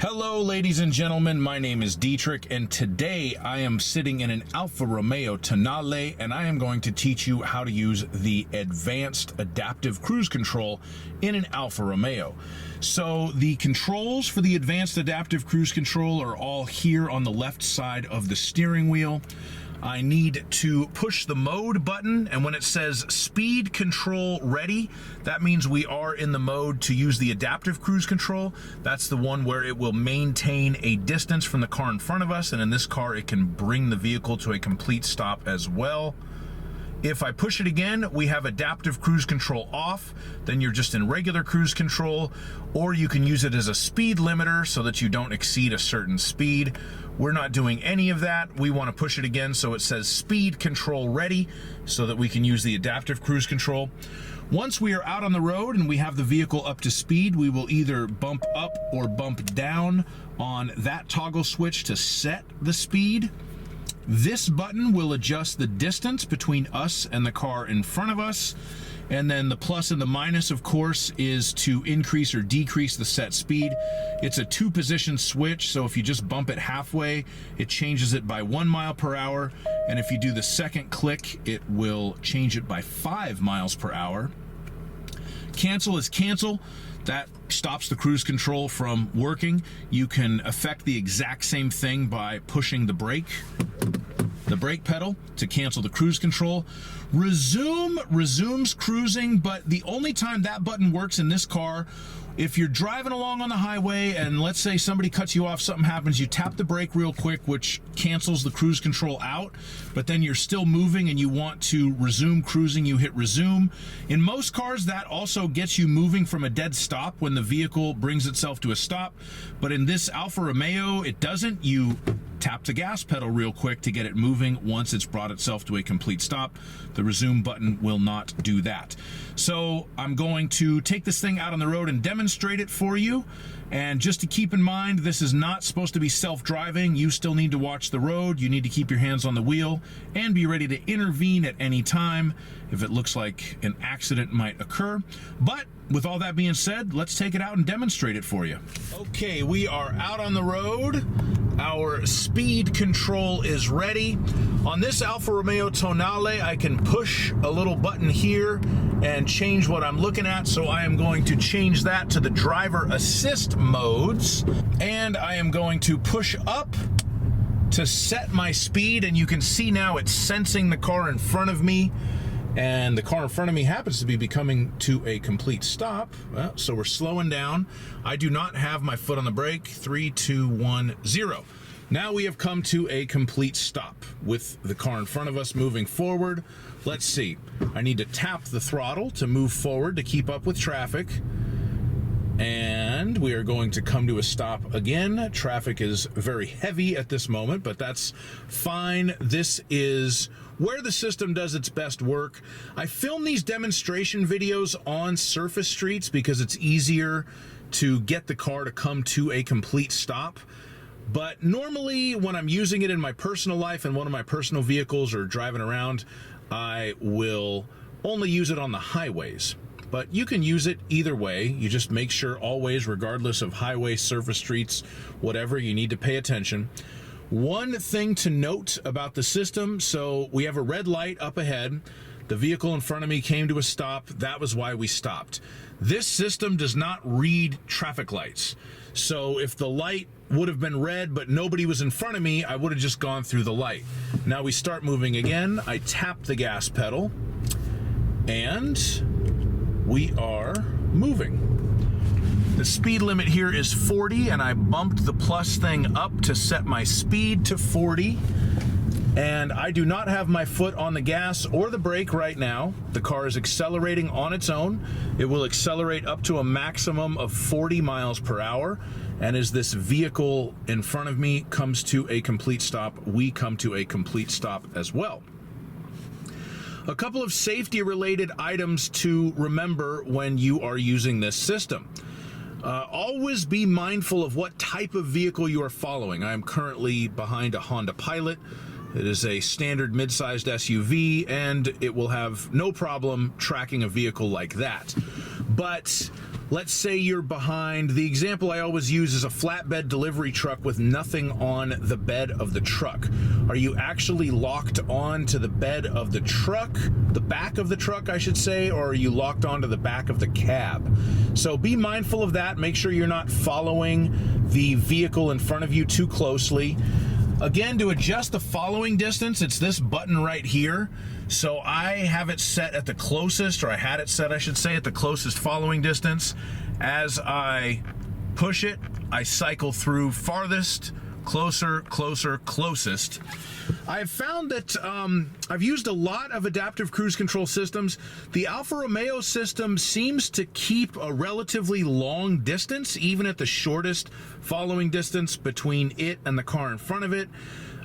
Hello ladies and gentlemen, my name is Dietrich and today I am sitting in an Alfa Romeo Tonale and I am going to teach you how to use the advanced adaptive cruise control in an Alfa Romeo. So the controls for the advanced adaptive cruise control are all here on the left side of the steering wheel. I need to push the mode button, and when it says speed control ready, that means we are in the mode to use the adaptive cruise control. That's the one where it will maintain a distance from the car in front of us, and in this car it can bring the vehicle to a complete stop as well. If I push it again, we have adaptive cruise control off, then you're just in regular cruise control, or you can use it as a speed limiter so that you don't exceed a certain speed. We're not doing any of that. We want to push it again so it says speed control ready so that we can use the adaptive cruise control. Once we are out on the road and we have the vehicle up to speed, we will either bump up or bump down on that toggle switch to set the speed. This button will adjust the distance between us and the car in front of us. And then the plus and the minus, of course, is to increase or decrease the set speed. It's a 2-position switch, so if you just bump it halfway, it changes it by 1 mile per hour. And if you do the second click, it will change it by 5 miles per hour. Cancel is cancel. That stops the cruise control from working. You can affect the exact same thing by pushing the brake pedal to cancel the cruise control. Resume resumes cruising, but the only time that button works in this car, if you're driving along on the highway and let's say somebody cuts you off, something happens, you tap the brake real quick, which cancels the cruise control out, but then you're still moving and you want to resume cruising, you hit resume. In most cars, that also gets you moving from a dead stop when the vehicle brings itself to a stop, but in this Alfa Romeo, it doesn't. You tap the gas pedal real quick to get it moving. Once it's brought itself to a complete stop, the resume button will not do that. So I'm going to take this thing out on the road and demonstrate it for you. And just to keep in mind, this is not supposed to be self-driving. You still need to watch the road. You need to keep your hands on the wheel and be ready to intervene at any time if it looks like an accident might occur. But with all that being said, let's take it out and demonstrate it for you. Okay, we are out on the road. Our speed control is ready. On this Alfa Romeo Tonale, I can push a little button here and change what I'm looking at. So I am going to change that to the driver assist modes. And I am going to push up to set my speed. And you can see now it's sensing the car in front of me. And the car in front of me happens to be coming to a complete stop. Well, so we're slowing down. I do not have my foot on the brake. 3, 2, 1, 0. Now we have come to a complete stop with the car in front of us moving forward. Let's see. I need to tap the throttle to move forward to keep up with traffic. And we are going to come to a stop again. Traffic is very heavy at this moment, but that's fine. This is where the system does its best work. I film these demonstration videos on surface streets because it's easier to get the car to come to a complete stop. But normally when I'm using it in my personal life and one of my personal vehicles or driving around, I will only use it on the highways. But you can use it either way. You just make sure always, regardless of highway, surface streets, whatever, you need to pay attention. One thing to note about the system, so we have a red light up ahead. The vehicle in front of me came to a stop. That was why we stopped. This system does not read traffic lights. So if the light would have been red but nobody was in front of me, I would have just gone through the light. Now we start moving again. I tap the gas pedal and we are moving. The speed limit here is 40 and I bumped the plus thing up to set my speed to 40. And I do not have my foot on the gas or the brake right now. The car is accelerating on its own. It will accelerate up to a maximum of 40 miles per hour. And as this vehicle in front of me comes to a complete stop, we come to a complete stop as well. A couple of safety-related items to remember when you are using this system. Always be mindful of what type of vehicle you are following. I am currently behind a Honda Pilot. It is a standard mid-sized SUV, and it will have no problem tracking a vehicle like that. But let's say you're behind, the example I always use is a flatbed delivery truck with nothing on the bed of the truck. Are you actually locked on to the bed of the truck, the back of the truck, I should say, or are you locked onto the back of the cab? So be mindful of that. Make sure you're not following the vehicle in front of you too closely. Again, to adjust the following distance, it's this button right here. So I have it set at the closest, or I had it set, I should say, at the closest following distance. As I push it, I cycle through farthest, closer, closer, closest. I've found that I've used a lot of adaptive cruise control systems. The Alfa Romeo system seems to keep a relatively long distance, even at the shortest following distance between it and the car in front of it.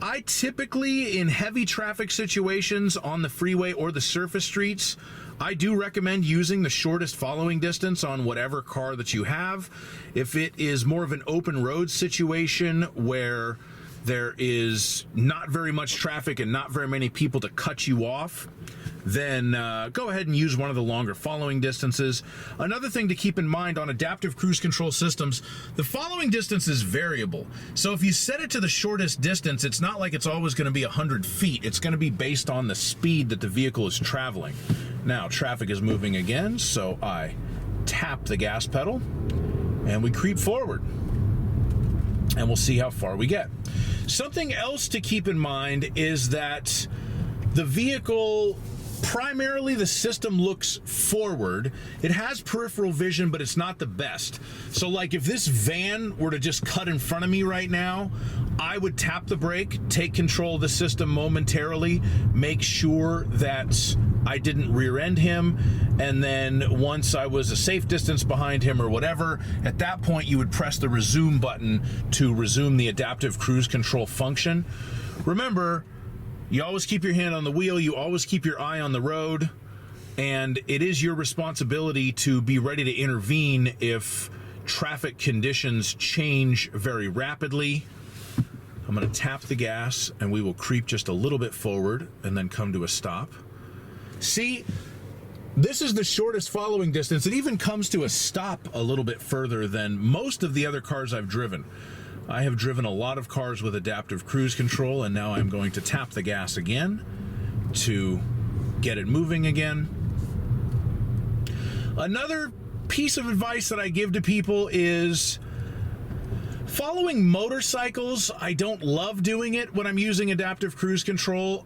I typically, in heavy traffic situations on the freeway or the surface streets, I do recommend using the shortest following distance on whatever car that you have. If it is more of an open road situation where there is not very much traffic and not very many people to cut you off, then go ahead and use one of the longer following distances. Another thing to keep in mind on adaptive cruise control systems, the following distance is variable. So if you set it to the shortest distance, it's not like it's always going to be 100 feet. It's going to be based on the speed that the vehicle is traveling. Now, traffic is moving again, so I tap the gas pedal and we creep forward. And we'll see how far we get. Something else to keep in mind is that the vehicle, primarily the system looks forward. It has peripheral vision, but it's not the best. So like if this van were to just cut in front of me right now, I would tap the brake, take control of the system momentarily, make sure that I didn't rear end him, and then once I was a safe distance behind him or whatever, at that point you would press the resume button to resume the adaptive cruise control function. Remember, you always keep your hand on the wheel, you always keep your eye on the road, and it is your responsibility to be ready to intervene if traffic conditions change very rapidly. I'm going to tap the gas and we will creep just a little bit forward and then come to a stop. See, this is the shortest following distance. It even comes to a stop a little bit further than most of the other cars I've driven. I have driven a lot of cars with adaptive cruise control, and now I'm going to tap the gas again to get it moving again. Another piece of advice that I give to people is following motorcycles. I don't love doing it when I'm using adaptive cruise control.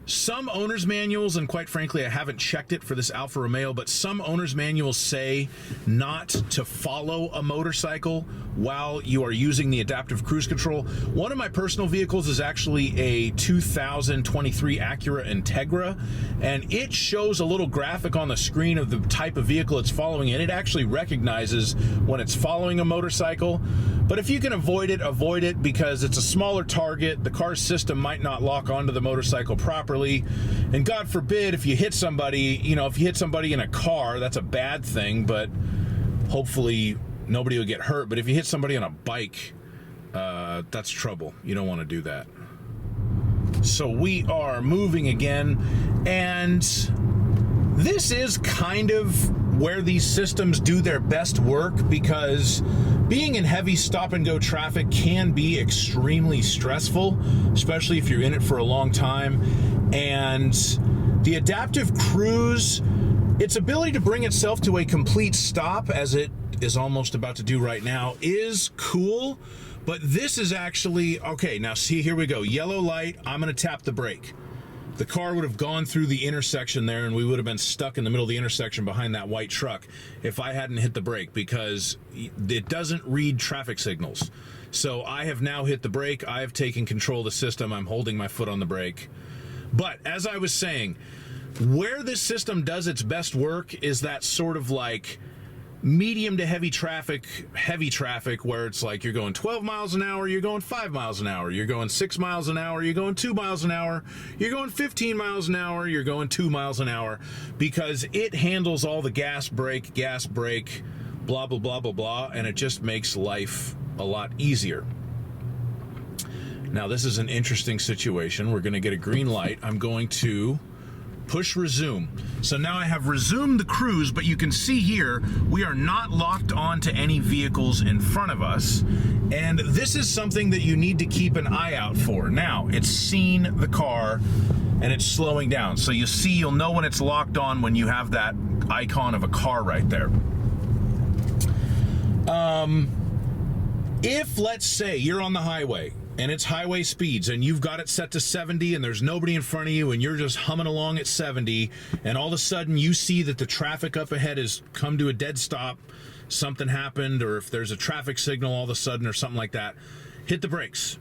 Some owner's manuals, and quite frankly, I haven't checked it for this Alfa Romeo, but some owner's manuals say not to follow a motorcycle while you are using the adaptive cruise control. One of my personal vehicles is actually a 2023 Acura Integra, and it shows a little graphic on the screen of the type of vehicle it's following, and it actually recognizes when it's following a motorcycle. But if you can avoid it because it's a smaller target, the car's system might not lock onto the motorcycle properly. And God forbid, if you hit somebody, if you hit somebody in a car, that's a bad thing, but hopefully nobody will get hurt. But if you hit somebody on a bike, that's trouble. You don't want to do that. So we are moving again, and this is kind of where these systems do their best work, because being in heavy stop-and-go traffic can be extremely stressful, especially if you're in it for a long time. And the adaptive cruise, its ability to bring itself to a complete stop, as it is almost about to do right now, is cool. But this is actually, okay, now see, here we go. Yellow light, I'm going to tap the brake. The car would have gone through the intersection there, and we would have been stuck in the middle of the intersection behind that white truck if I hadn't hit the brake, because it doesn't read traffic signals. So I have now hit the brake. I have taken control of the system. I'm holding my foot on the brake. But as I was saying, where this system does its best work is that sort of like medium to heavy traffic, where it's like you're going 12 miles an hour, you're going 5 miles an hour, you're going 6 miles an hour, you're going 2 miles an hour, you're going 15 miles an hour, you're going 2 miles an hour, because it handles all the gas brake, blah, blah, blah, blah, blah, and it just makes life a lot easier. Now, this is an interesting situation. We're going to get a green light. I'm going to push resume. So now I have resumed the cruise, but you can see here, we are not locked onto any vehicles in front of us. And this is something that you need to keep an eye out for. Now, it's seen the car and it's slowing down. So you'll know when it's locked on when you have that icon of a car right there. If, let's say, you're on the highway and it's highway speeds and you've got it set to 70 and there's nobody in front of you and you're just humming along at 70, and all of a sudden you see that the traffic up ahead has come to a dead stop, something happened, or if there's a traffic signal all of a sudden or something like that, hit the brakes.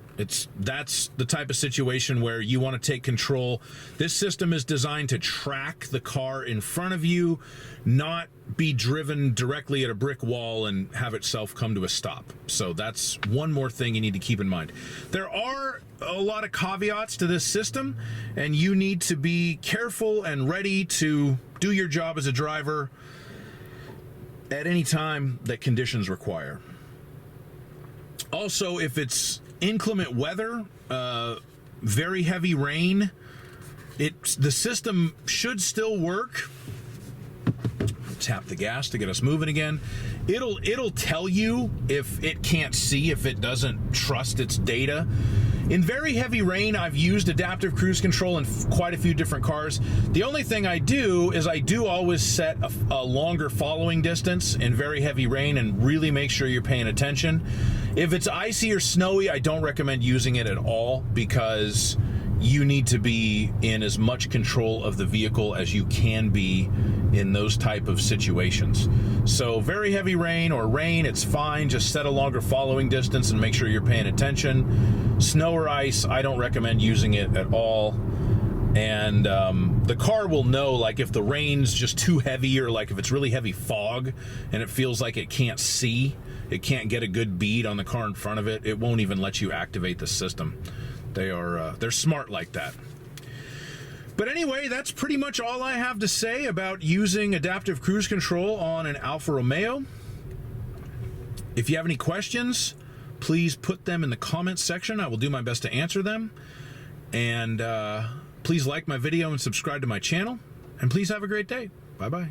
That's the type of situation where you want to take control. This system is designed to track the car in front of you, not be driven directly at a brick wall and have itself come to a stop. So that's one more thing you need to keep in mind. There are a lot of caveats to this system, and you need to be careful and ready to do your job as a driver at any time that conditions require. Also, if it's inclement weather, very heavy rain, the system should still work. Tap the gas to get us moving again. It'll tell you if it can't see, if it doesn't trust its data. In very heavy rain, I've used adaptive cruise control in quite a few different cars. The only thing I do is I do always set a longer following distance in very heavy rain and really make sure you're paying attention. If it's icy or snowy, I don't recommend using it at all, because you need to be in as much control of the vehicle as you can be in those type of situations. So very heavy rain or rain, it's fine. Just set a longer following distance and make sure you're paying attention. Snow or ice, I don't recommend using it at all. And the car will know, like, if the rain's just too heavy, or like if it's really heavy fog and it feels like it can't see, it can't get a good bead on the car in front of it, it won't even let you activate the system. They're smart like that. But anyway, that's pretty much all I have to say about using adaptive cruise control on an Alfa Romeo. If you have any questions, please put them in the comments section. I will do my best to answer them. And please like my video and subscribe to my channel. And please have a great day. Bye-bye.